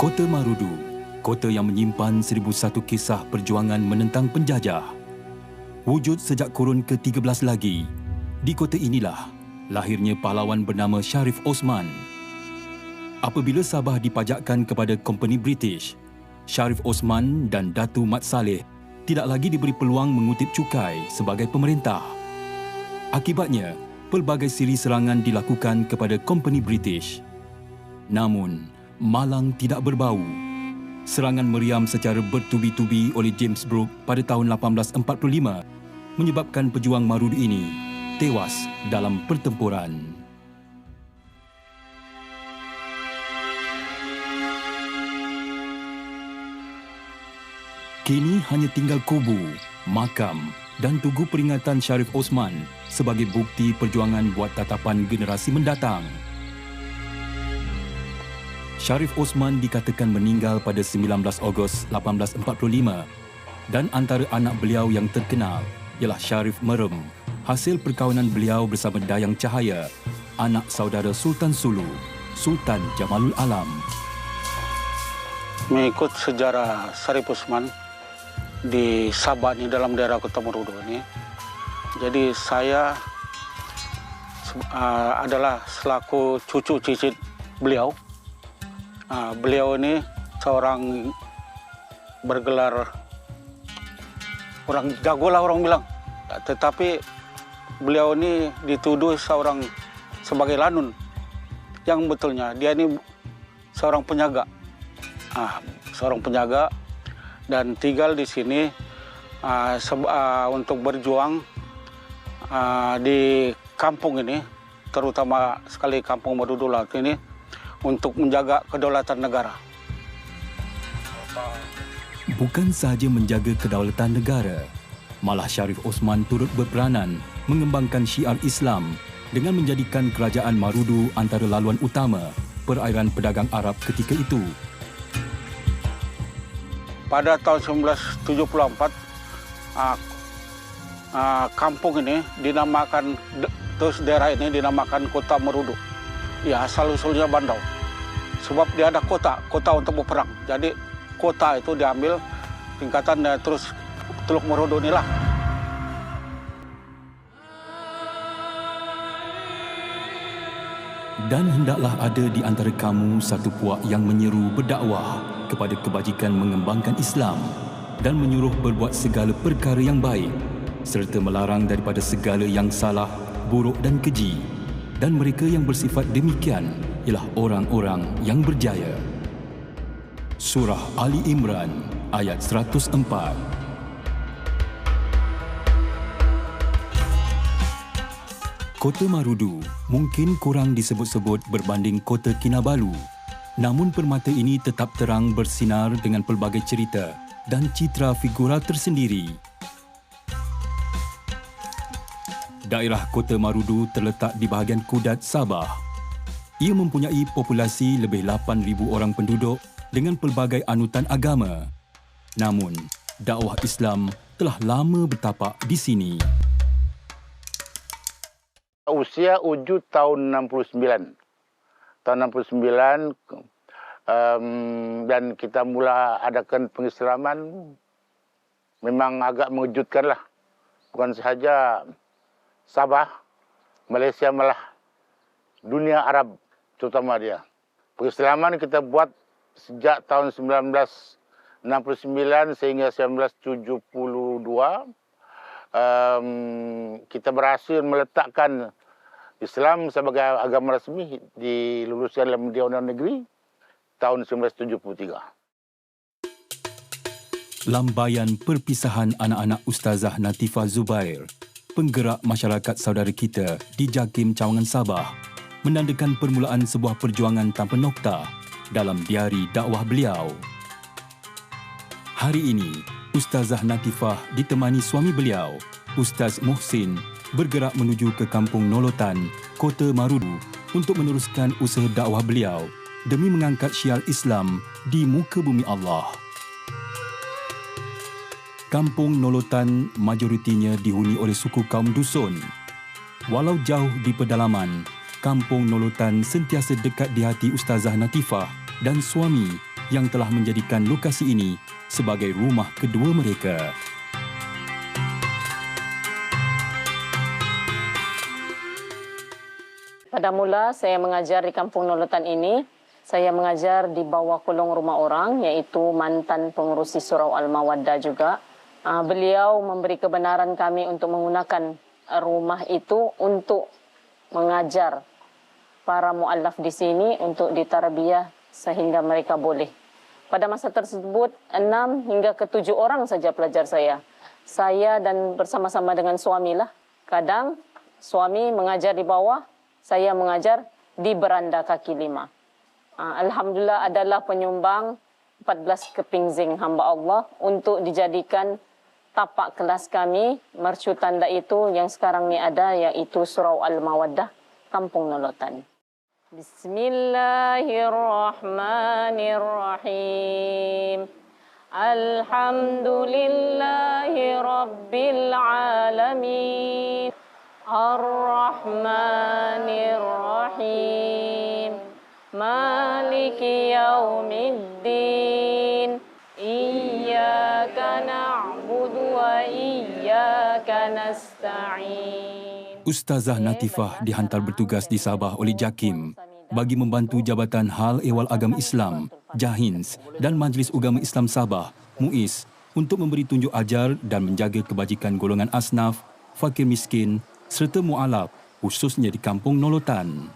Kota Marudu, kota yang menyimpan 1001 kisah perjuangan menentang penjajah. Wujud sejak kurun ke-13 lagi, di kota inilah lahirnya pahlawan bernama Sharif Osman. Apabila Sabah dipajakkan kepada Kompeni British, Sharif Osman dan Datu Mat Saleh tidak lagi diberi peluang mengutip cukai sebagai pemerintah. Akibatnya, pelbagai siri serangan dilakukan kepada Kompeni British. Namun, malang tidak berbau. Serangan meriam secara bertubi-tubi oleh James Brooke pada tahun 1845 menyebabkan pejuang Marudu ini tewas dalam pertempuran. Kini hanya tinggal kubu, makam dan tugu peringatan Sharif Osman sebagai bukti perjuangan buat tatapan generasi mendatang. Sharif Osman dikatakan meninggal pada 19 Ogos 1845 dan antara anak beliau yang terkenal ialah Sharif Merem, hasil perkahwinan beliau bersama Dayang Cahaya, anak saudara Sultan Sulu, Sultan Jamalul Alam. Mengikut sejarah Sharif Osman di Sabah ini, dalam daerah Kota Marudu ini, jadi saya adalah selaku cucu cicit beliau. Beliau ini seorang bergelar orang jago lah orang bilang, tetapi beliau ini dituduh sebagai lanun. Yang betulnya dia ini seorang penjaga, dan tinggal di sini untuk berjuang di kampung ini, terutama sekali kampung Marudu Laut ini, untuk menjaga kedaulatan negara. Bukan sahaja menjaga kedaulatan negara, malah Sharif Osman turut berperanan mengembangkan syiar Islam dengan menjadikan kerajaan Marudu antara laluan utama perairan pedagang Arab ketika itu. Pada tahun 1974, kampung ini dinamakan, terus daerah ini dinamakan Kota Marudu. Ya, asal-usulnya Bandau. Sebab dia ada kota untuk berperang. Jadi kota itu diambil tingkatan terus Teluk Marudu inilah. Dan hendaklah ada di antara kamu satu puak yang menyeru berdakwah kepada kebajikan mengembangkan Islam dan menyuruh berbuat segala perkara yang baik serta melarang daripada segala yang salah, buruk dan keji. Dan mereka yang bersifat demikian ialah orang-orang yang berjaya. Surah Ali Imran ayat 104. Kota Marudu mungkin kurang disebut-sebut berbanding Kota Kinabalu. Namun permata ini tetap terang bersinar dengan pelbagai cerita dan citra figura tersendiri. Daerah Kota Marudu terletak di bahagian Kudat, Sabah. Ia mempunyai populasi lebih 8,000 orang penduduk dengan pelbagai anutan agama. Namun, dakwah Islam telah lama bertapak di sini. Usia wujud tahun 69. Tahun 69 dan kita mula adakan pengislaman, memang agak mengejutkan lah. Bukan sahaja Sabah, Malaysia, malah dunia Arab terutama dia. Pengislaman kita buat sejak tahun 1969 sehingga 1972. Kita berhasil meletakkan Islam sebagai agama resmi, diluluskan dalam Dewan Negeri tahun 1973. Lambaian perpisahan anak-anak Ustazah Natifah Zubair, penggerak masyarakat saudara kita di Jakim, Cawangan, Sabah, menandakan permulaan sebuah perjuangan tanpa nokta dalam diari dakwah beliau. Hari ini, Ustazah Natifah ditemani suami beliau, Ustaz Muhsin, bergerak menuju ke Kampung Nolotan, Kota Marudu untuk meneruskan usaha dakwah beliau demi mengangkat syiar Islam di muka bumi Allah. Kampung Nolotan majoritinya dihuni oleh suku kaum dusun. Walau jauh di pedalaman, Kampung Nolotan sentiasa dekat di hati Ustazah Natifah dan suami yang telah menjadikan lokasi ini sebagai rumah kedua mereka. Pada mula saya mengajar di Kampung Nolotan ini. Saya mengajar di bawah kolong rumah orang, iaitu mantan pengurusi Surau Al-Mawaddah juga. Beliau memberi kebenaran kami untuk menggunakan rumah itu untuk mengajar para mu'allaf di sini untuk ditarbiyah sehingga mereka boleh. Pada masa tersebut, 6 hingga ke 7 orang saja pelajar saya. Saya dan bersama-sama dengan suamilah. Kadang suami mengajar di bawah, saya mengajar di beranda kaki 5. Alhamdulillah adalah penyumbang 14 keping zinc hamba Allah untuk dijadikan tapak kelas kami, mercu tanda itu yang sekarang ni ada, iaitu Surau Al-Mawaddah, Kampung Nolotan. Bismillahirrahmanirrahim. Alhamdulillahi Rabbil Alamin. Ar-Rahmanir-Rahim. Maliki Yaumiddin. Iyyaka na'budu wa iyyaka nasta'in. Ustazah Natifah dihantar bertugas di Sabah oleh JAKIM bagi membantu Jabatan Hal Ehwal Agama Islam, JAHINS dan Majlis Ugama Islam Sabah, MUIS, untuk memberi tunjuk ajar dan menjaga kebajikan golongan asnaf, fakir miskin serta mu'alaf, khususnya di Kampung Nolotan.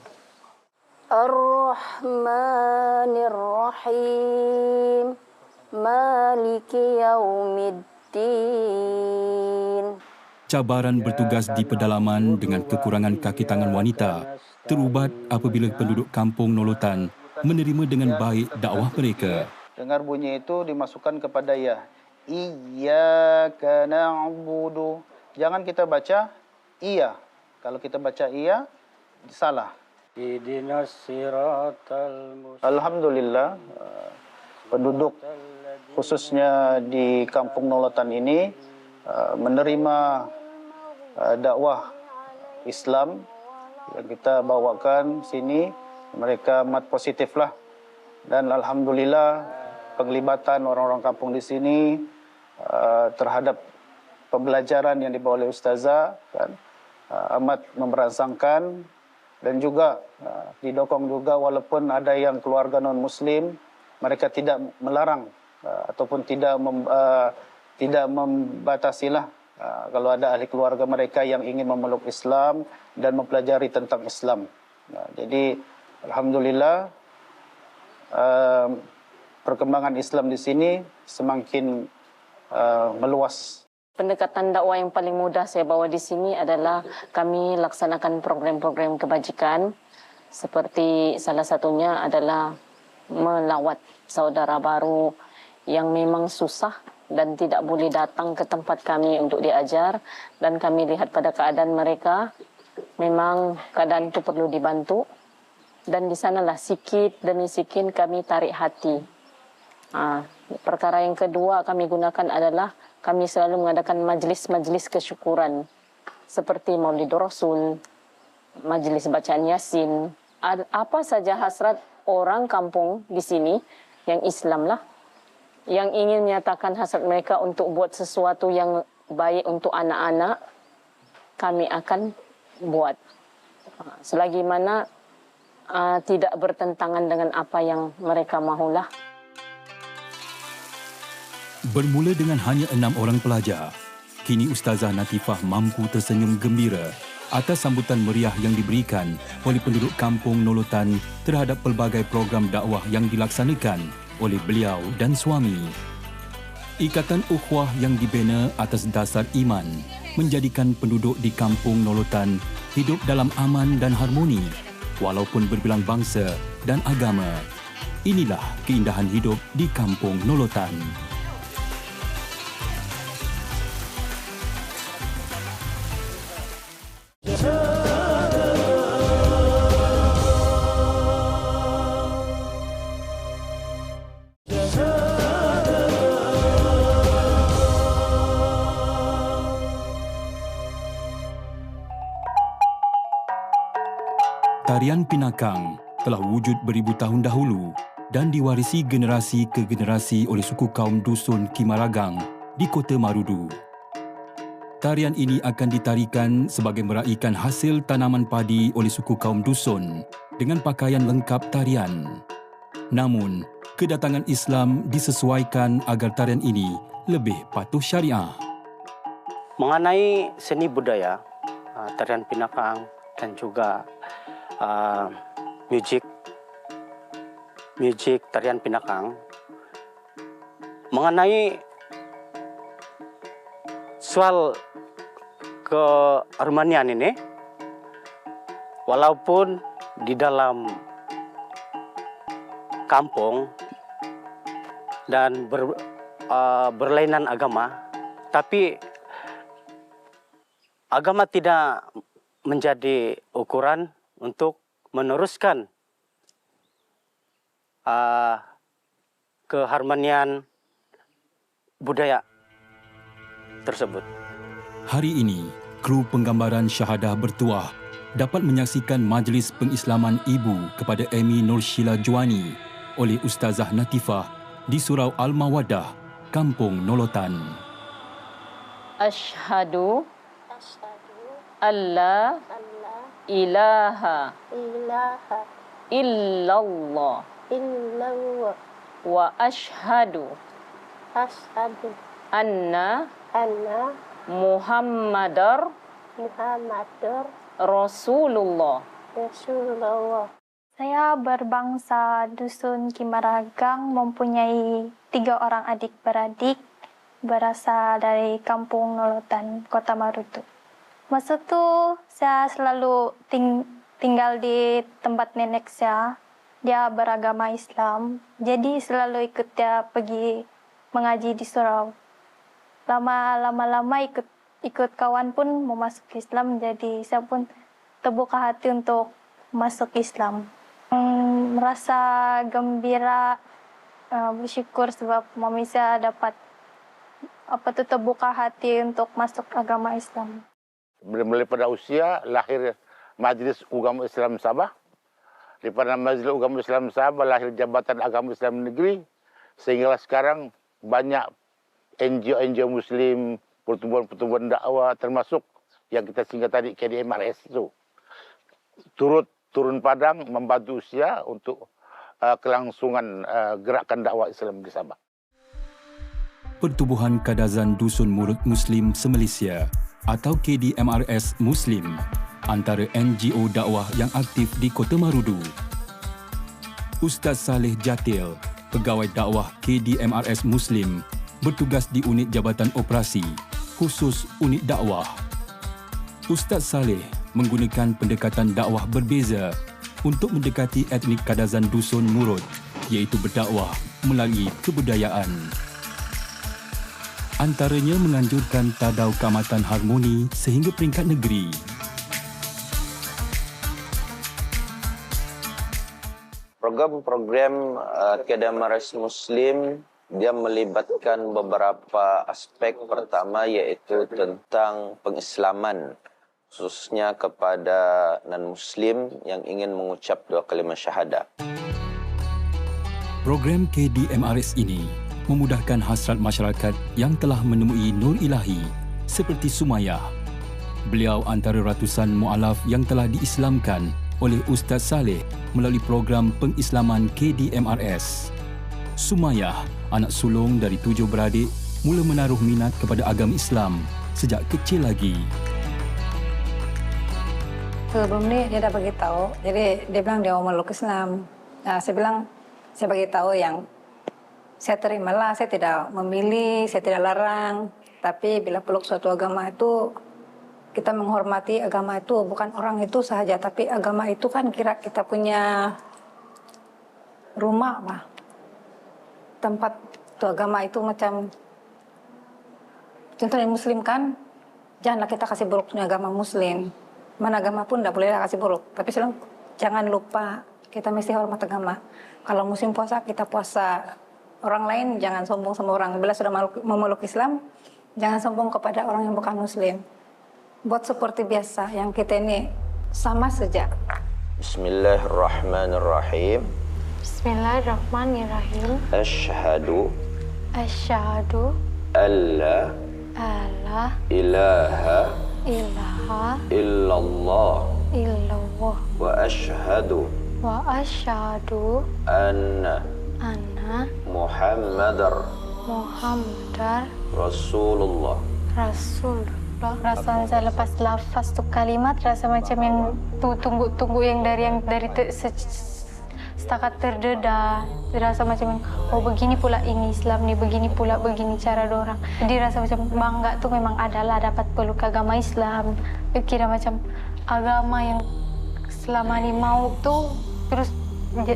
Ar-Rahmanir-Rahim. Maliki Yaumiddin. Cabaran bertugas di pedalaman dengan kekurangan kaki tangan wanita terubat apabila penduduk Kampung Nolotan menerima dengan baik dakwah mereka. Dengar bunyi itu dimasukkan kepada ya. Iyyaka na'budu. Jangan kita baca iya. Kalau kita baca iya, salah. Alhamdulillah, penduduk khususnya di Kampung Nolotan ini menerima dakwah Islam yang kita bawakan sini. Mereka amat positif lah. Dan alhamdulillah penglibatan orang-orang kampung di sini terhadap pembelajaran yang dibawa oleh ustazah kan, amat memberangsangkan, dan juga didokong juga walaupun ada yang keluarga non-muslim, mereka tidak melarang ataupun tidak membatasilah kalau ada ahli keluarga mereka yang ingin memeluk Islam dan mempelajari tentang Islam. Jadi alhamdulillah perkembangan Islam di sini semakin meluas. Pendekatan dakwah yang paling mudah saya bawa di sini adalah kami laksanakan program-program kebajikan. Seperti salah satunya adalah melawat saudara baru yang memang susah dan tidak boleh datang ke tempat kami untuk diajar. Dan kami lihat pada keadaan mereka, memang keadaan itu perlu dibantu. Dan di sanalah sikit demi sikit kami tarik hati. Perkara yang kedua kami gunakan adalah kami selalu mengadakan majlis-majlis kesyukuran seperti Maulid Rasul, majlis bacaan Yasin, apa saja hasrat orang kampung di sini yang Islam lah, yang ingin menyatakan hasrat mereka untuk buat sesuatu yang baik untuk anak-anak, kami akan buat. Selagi mana tidak bertentangan dengan apa yang mereka mahulah. Bermula dengan hanya 6 orang pelajar, kini Ustazah Natifah mampu tersenyum gembira atas sambutan meriah yang diberikan oleh penduduk Kampung Nolotan terhadap pelbagai program dakwah yang dilaksanakan oleh beliau dan suami. Ikatan ukhuwah yang dibina atas dasar iman menjadikan penduduk di Kampung Nolotan hidup dalam aman dan harmoni walaupun berbilang bangsa dan agama. Inilah keindahan hidup di Kampung Nolotan. Tarian Pinakang telah wujud beribu tahun dahulu dan diwarisi generasi ke generasi oleh suku kaum dusun Kimaragang di Kota Marudu. Tarian ini akan ditarikan sebagai meraihkan hasil tanaman padi oleh suku kaum dusun dengan pakaian lengkap tarian. Namun, kedatangan Islam disesuaikan agar tarian ini lebih patuh syariah. Mengenai seni budaya, tarian pinakang dan juga musik tarian pinakang, mengenai soal keharmonian ini, walaupun di dalam kampung dan berlainan agama, tapi agama tidak menjadi ukuran untuk meneruskan keharmonian budaya tersebut. Hari ini, kru penggambaran syahadah bertuah dapat menyaksikan majlis pengislaman ibu kepada Amy Nur Sheila Juwani oleh Ustazah Natifah di Surau Al-Mawaddah, Kampung Nolotan. Asyhadu alla ilaha illallah wa asyhadu anna Muhammadar Rasulullah. Saya berbangsa dusun Kimaragang, mempunyai 3 orang adik-beradik, berasal dari Kampung Nolotan, Kota Marudu. Masa itu saya selalu tinggal di tempat nenek saya. Dia beragama Islam, jadi selalu ikut dia pergi mengaji di surau. Lama-lama ikut kawan pun mau masuk Islam, jadi saya pun terbuka hati untuk masuk Islam. Merasa gembira, bersyukur sebab mami saya dapat terbuka hati untuk masuk agama Islam. Mulai pada usia lahir Majlis Ugama Islam Sabah. Daripada Majlis Ugama Islam Sabah lahir Jabatan Agama Islam Negeri, sehingga sekarang banyak NGO Muslim, pertumbuhan dakwah, termasuk yang kita singkat tadi KDMRS itu, turun padang membantu usia untuk kelangsungan gerakan dakwah Islam di Sabah. Pertubuhan Kadazan Dusun Murud Muslim se-Malaysia atau KDMRS Muslim antara NGO dakwah yang aktif di Kota Marudu. Ustaz Saleh Jatil, pegawai dakwah KDMRS Muslim, bertugas di unit Jabatan Operasi, khusus unit dakwah. Ustaz Saleh menggunakan pendekatan dakwah berbeza untuk mendekati etnik Kadazan Dusun Murud, iaitu berdakwah melalui kebudayaan. Antaranya menganjurkan tadau keamatan harmoni sehingga peringkat negeri. Program-program KDMRS Muslim dia melibatkan beberapa aspek. Pertama yaitu tentang pengislaman, khususnya kepada non-Muslim yang ingin mengucap 2 kalimat syahadah. Program KDMRS ini memudahkan hasrat masyarakat yang telah menemui Nur Ilahi seperti Sumayah. Beliau antara ratusan mu'alaf yang telah diislamkan oleh Ustaz Saleh melalui program pengislaman KDMRS. Sumayah, anak sulung dari 7 beradik, mula menaruh minat kepada agama Islam sejak kecil lagi. Sebelum ni dia dah beritahu, jadi dia bilang dia mau meluk Islam. Nah, saya bilang, saya beritahu yang saya terimalah, saya tidak memilih, saya tidak larang. Tapi bila peluk suatu agama itu, kita menghormati agama itu, bukan orang itu sahaja, tapi agama itu kan kira kita punya rumah, bah. Tempat itu agama itu macam, contohnya Muslim kan, janganlah kita kasih buruk punya agama Muslim. Mana agama pun tidak boleh kasih buruk. Tapi jangan lupa, kita mesti hormat agama. Kalau musim puasa, kita puasa. Orang lain jangan sombong sama orang. Bila sudah memeluk Islam, jangan sombong kepada orang yang bukan Muslim. Buat seperti biasa, yang kita ini sama saja. Bismillahirrahmanirrahim. Bismillahirrahmanirrahim. Asyhadu Asyhadu alla alla ilaha ilaha illallah illallah wa asyhadu wa asyhadu anna Muhammadar Rasulullah. Rasa saya lepas lafaz tu kalimat rasa macam yang tu tunggu yang dari setakat terdedah. Rasa macam oh begini pula ini Islam ni, begini pula begini cara dorang. Jadi rasa macam bangga tu memang adalah dapat peluk agama Islam. Kira macam agama yang selama ni mau tu terus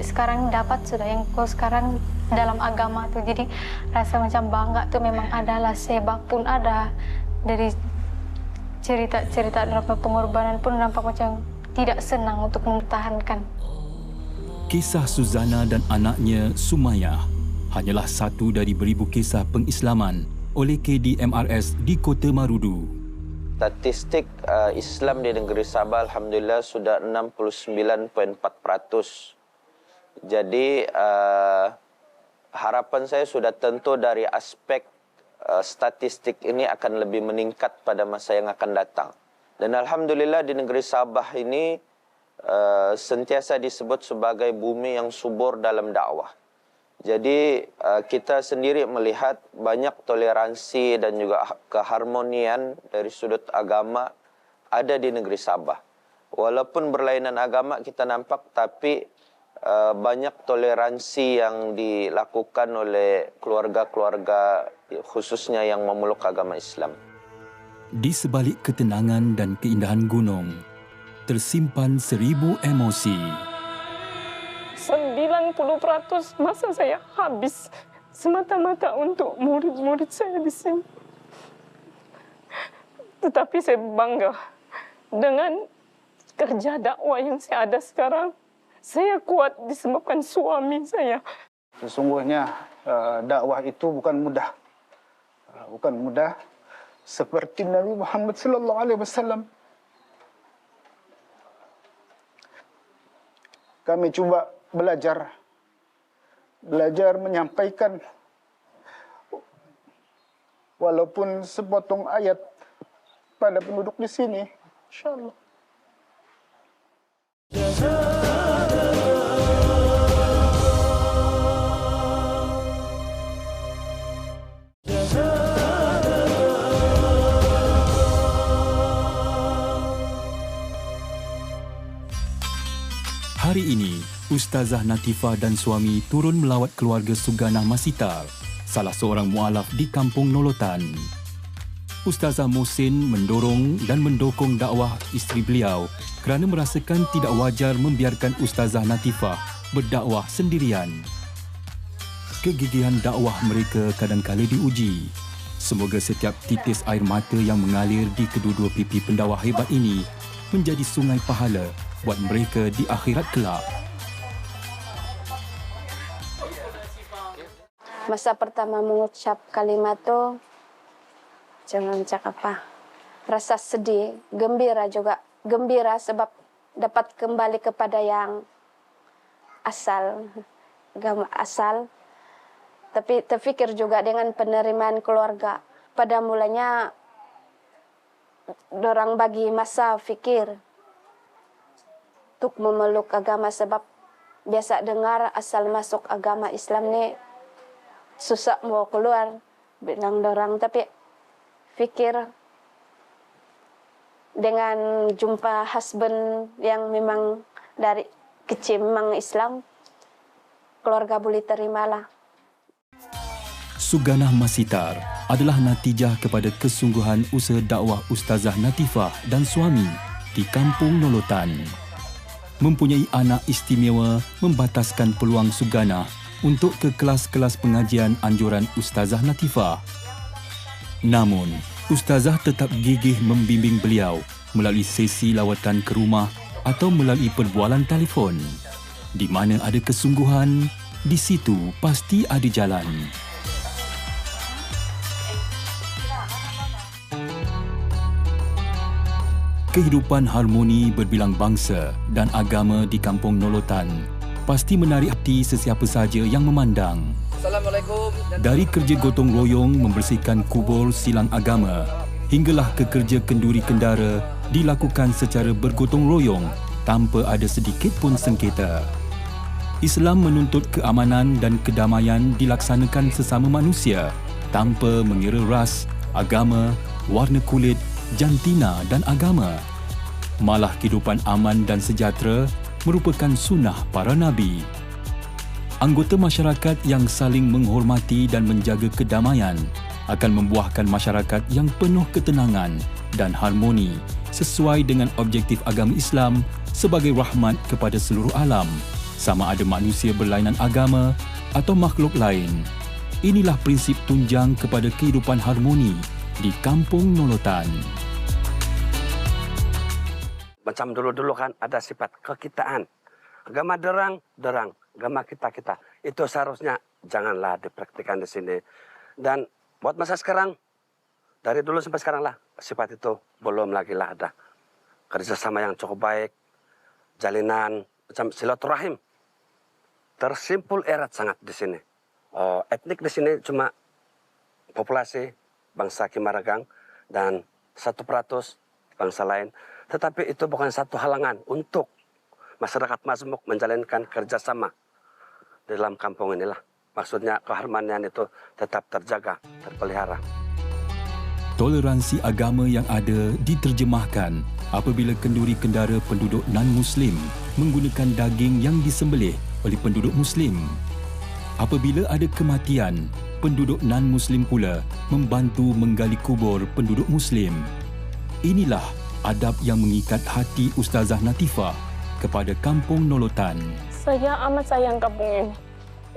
sekarang dapat sudah yang kau sekarang dalam agama tu. Jadi rasa macam bangga tu memang adalah, sebab pun ada dari cerita-cerita dalam pengorbanan pun nampak macam tidak senang untuk mempertahankan. Kisah Suzana dan anaknya Sumayah hanyalah satu dari beribu kisah pengislaman oleh KDMRS di Kota Marudu. Statistik Islam di negeri Sabah alhamdulillah sudah 69.4%. Jadi harapan saya sudah tentu dari aspek statistik ini akan lebih meningkat pada masa yang akan datang. Dan alhamdulillah di negeri Sabah ini sentiasa disebut sebagai bumi yang subur dalam dakwah. Jadi kita sendiri melihat banyak toleransi dan juga keharmonian dari sudut agama ada di negeri Sabah. Walaupun berlainan agama kita nampak, tapi banyak toleransi yang dilakukan oleh keluarga-keluarga khususnya yang memeluk agama Islam. Di sebalik ketenangan dan keindahan gunung, tersimpan 1000 emosi. 90% masa saya habis semata-mata untuk murid-murid saya di sini. Tetapi saya bangga dengan kerja dakwah yang saya ada sekarang. Saya kuat disebabkan suami saya. Sesungguhnya dakwah itu bukan mudah. Bukan mudah seperti Nabi Muhammad sallallahu alaihi wasallam. Kami coba belajar menyampaikan walaupun sepotong ayat pada penduduk di sini, insyaallah. Hari ini, Ustazah Natifah dan suami turun melawat keluarga Suganah Masitar, salah seorang mualaf di Kampung Nolotan. Ustazah Muhsin mendorong dan mendukung dakwah isteri beliau kerana merasakan tidak wajar membiarkan Ustazah Natifah berdakwah sendirian. Kegigihan dakwah mereka kadang-kala diuji. Semoga setiap titis air mata yang mengalir di kedua-dua pipi pendakwah hebat ini menjadi sungai pahala buat mereka di akhirat kelak. Masa pertama mengucap kalimat tu, jangan cakap apa. Rasa sedih, gembira juga. Gembira sebab dapat kembali kepada yang asal, agama asal. Tapi terfikir juga dengan penerimaan keluarga. Pada mulanya, dorang bagi masa fikir untuk memeluk agama sebab biasa dengar asal masuk agama Islam ni susah mau keluar bilang dorang, tapi fikir dengan jumpa husband yang memang dari kecil memang Islam, keluarga boleh terimalah. Suganah Masitar adalah natijah kepada kesungguhan usaha dakwah Ustazah Natifah dan suami di Kampung Nolotan. Mempunyai anak istimewa membataskan peluang Suganah untuk ke kelas-kelas pengajian anjuran Ustazah Natifah. Namun, Ustazah tetap gigih membimbing beliau melalui sesi lawatan ke rumah atau melalui perbualan telefon. Di mana ada kesungguhan, di situ pasti ada jalan. Kehidupan harmoni berbilang bangsa dan agama di Kampung Nolotan pasti menarik hati sesiapa saja yang memandang. Assalamualaikum. Dari kerja gotong royong membersihkan kubur silang agama, hinggalah ke kerja kenduri kendara dilakukan secara bergotong royong tanpa ada sedikit pun sengketa. Islam menuntut keamanan dan kedamaian dilaksanakan sesama manusia tanpa mengira ras, agama, warna kulit, jantina dan agama. Malah kehidupan aman dan sejahtera merupakan sunnah para nabi. Anggota masyarakat yang saling menghormati dan menjaga kedamaian akan membuahkan masyarakat yang penuh ketenangan dan harmoni sesuai dengan objektif agama Islam sebagai rahmat kepada seluruh alam, sama ada manusia berlainan agama atau makhluk lain. Inilah prinsip tunjang kepada kehidupan harmoni di Kampung Nolotan. Macam dulu-dulu kan ada sifat kekitaan. Agama derang, agama kita. Itu seharusnya janganlah dipraktikkan di sini. Dan buat masa sekarang, dari dulu sampai sekarang lah, sifat itu belum lagi lah ada. Kerjasama yang cukup baik, jalinan, macam silaturahim. Tersimpul erat sangat di sini. Etnik di sini cuma populasi bangsa Kimaragang dan 1% bangsa lain. Tetapi itu bukan satu halangan untuk masyarakat Mazmuk menjalankan kerjasama di dalam kampung inilah. Maksudnya keharmonian itu tetap terjaga, terpelihara. Toleransi agama yang ada diterjemahkan apabila kenduri kendara penduduk non-Muslim menggunakan daging yang disembelih oleh penduduk Muslim. Apabila ada kematian, penduduk non-Muslim pula membantu menggali kubur penduduk Muslim. Inilah adab yang mengikat hati Ustazah Natifah kepada Kampung Nolotan. Saya amat sayang kampung ini.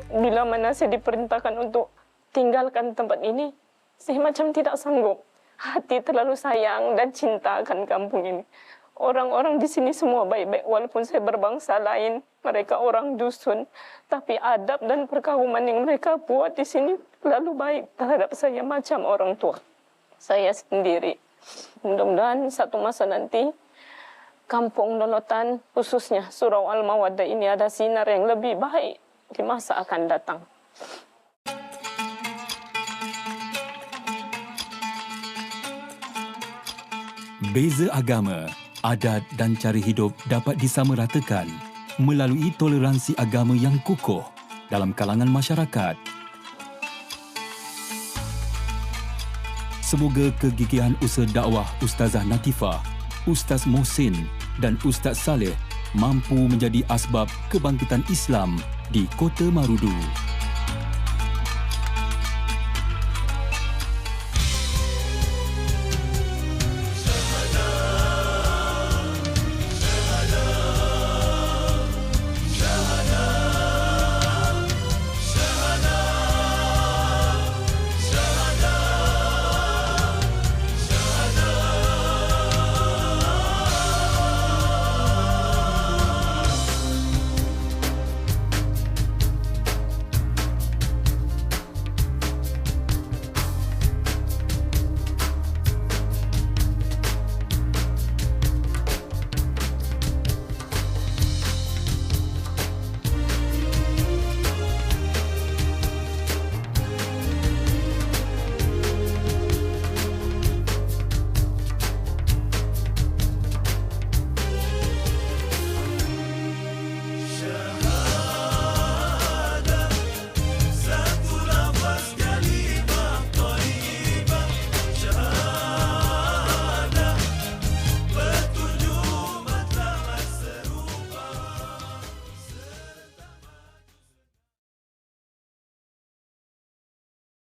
Bila mana saya diperintahkan untuk tinggalkan tempat ini, saya macam tidak sanggup. Hati terlalu sayang dan cinta akan kampung ini. Orang-orang di sini semua baik-baik, walaupun saya berbangsa lain, mereka orang dusun, tapi adab dan perkauman yang mereka buat di sini lalu baik terhadap saya macam orang tua saya sendiri. Mudah-mudahan satu masa nanti Kampung Nolotan, khususnya Surau Al-Mawaddah ini ada sinar yang lebih baik di masa akan datang. Beza agama, adat dan cara hidup dapat disamaratakan melalui toleransi agama yang kukuh dalam kalangan masyarakat. Semoga kegigihan usaha dakwah Ustazah Natifah, Ustaz Mohsin dan Ustaz Saleh mampu menjadi asbab kebangkitan Islam di Kota Marudu.